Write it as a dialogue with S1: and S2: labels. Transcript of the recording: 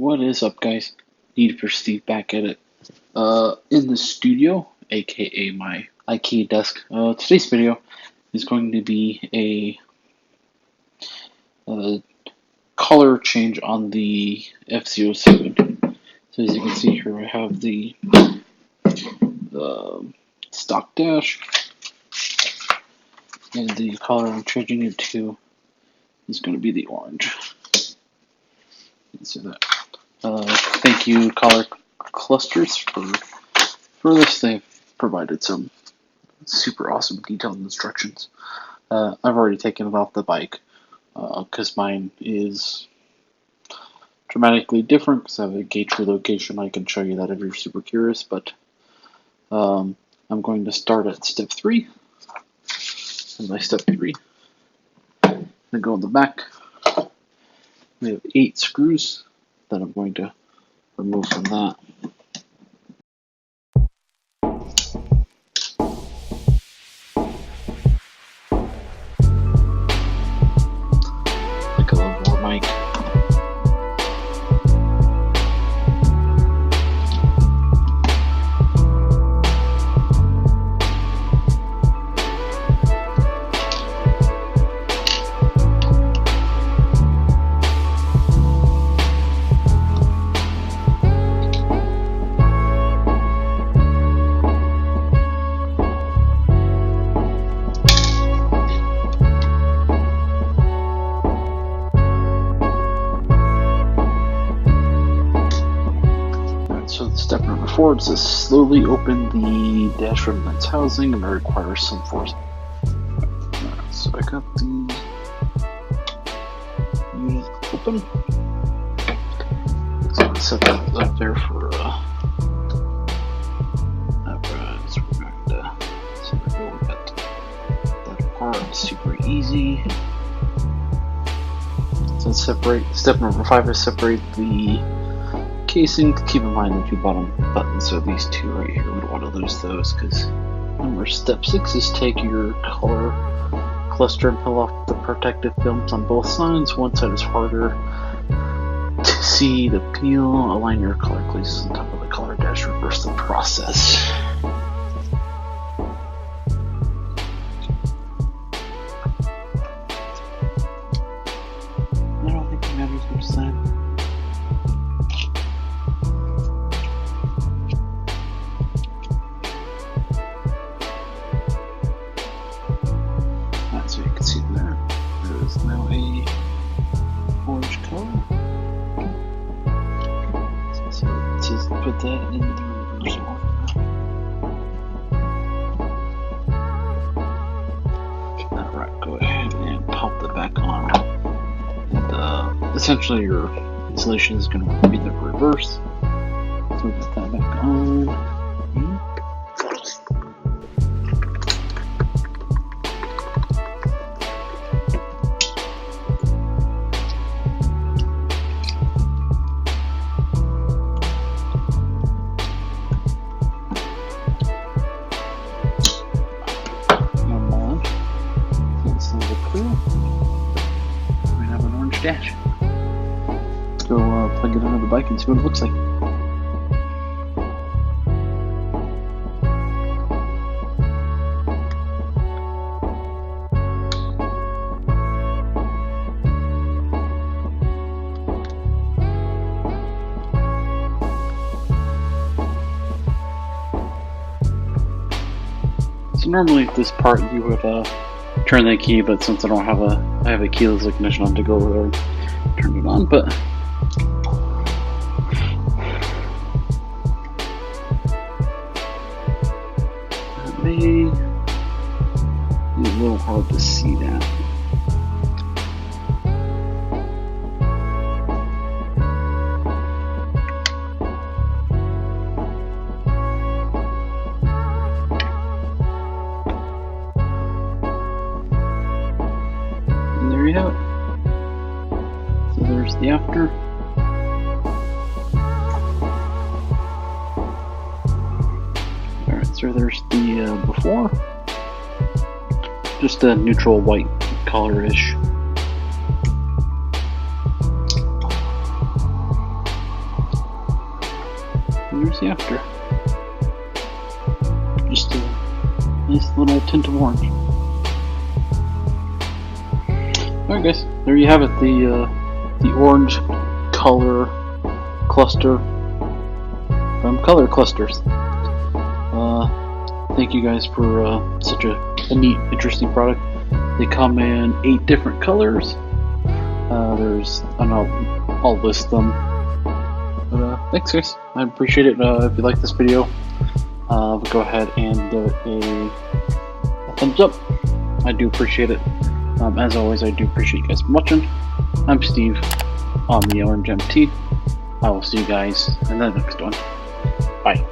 S1: What is up, guys? Need for Steve back at it. In the studio, aka my IKEA desk. Today's video is going to be a color change on the Fz07. So as you can see here, I have the stock dash, and the color I'm changing it to is going to be the orange. You can see that. Thank you, ColorClusterz, for this. They've provided some super awesome detailed instructions. I've already taken it off the bike because mine is dramatically different because I have a gauge relocation. I can show you that if you're super curious, but I'm going to start at step 3. And by step 3, I'm going to go in the back. We have 8 screws that I'm going to remove from that. Like a little more mic. Step number 4 is to slowly open the dash vents housing, and it requires some force. Alright, so I got the unit open. So I'm going to set that up there for Alright, so we're going to so we got that apart, super easy. So separate. Step number 5 is separate the casing. Keep in mind the 2 bottom buttons, so these 2 right here, we don't want to lose those, because remember, step 6 is take your color cluster and peel off the protective films on both sides. One side is harder to see the peel. Align your color places on top of the color dash. Reverse the process. I don't think it matters which side. So you can see there is now a orange color. So just put that in the reverse order. Alright, go ahead and pop that back on. And essentially your installation is going to be the reverse. So we put that back on. Dash. Go plug it under the bike and see what it looks like. So normally at this part you would turn the key, but since I don't have I have a keyless ignition, I have to go over there and turn it on, but it may be a little hard to see that. There you have it. So there's the after. Alright, so there's the before. Just a neutral white color-ish. the after. Just a nice little tint of orange. Alright guys, there you have it, the orange color cluster from ColorClusterz. Thank you guys for such a neat, interesting product. They come in 8 different colors. I'll list them. But thanks guys, I appreciate it. If you like this video, go ahead and give it a thumbs up. I do appreciate it. As always, I do appreciate you guys watching. I'm Steve on the Orange MT. I will see you guys in the next one. Bye.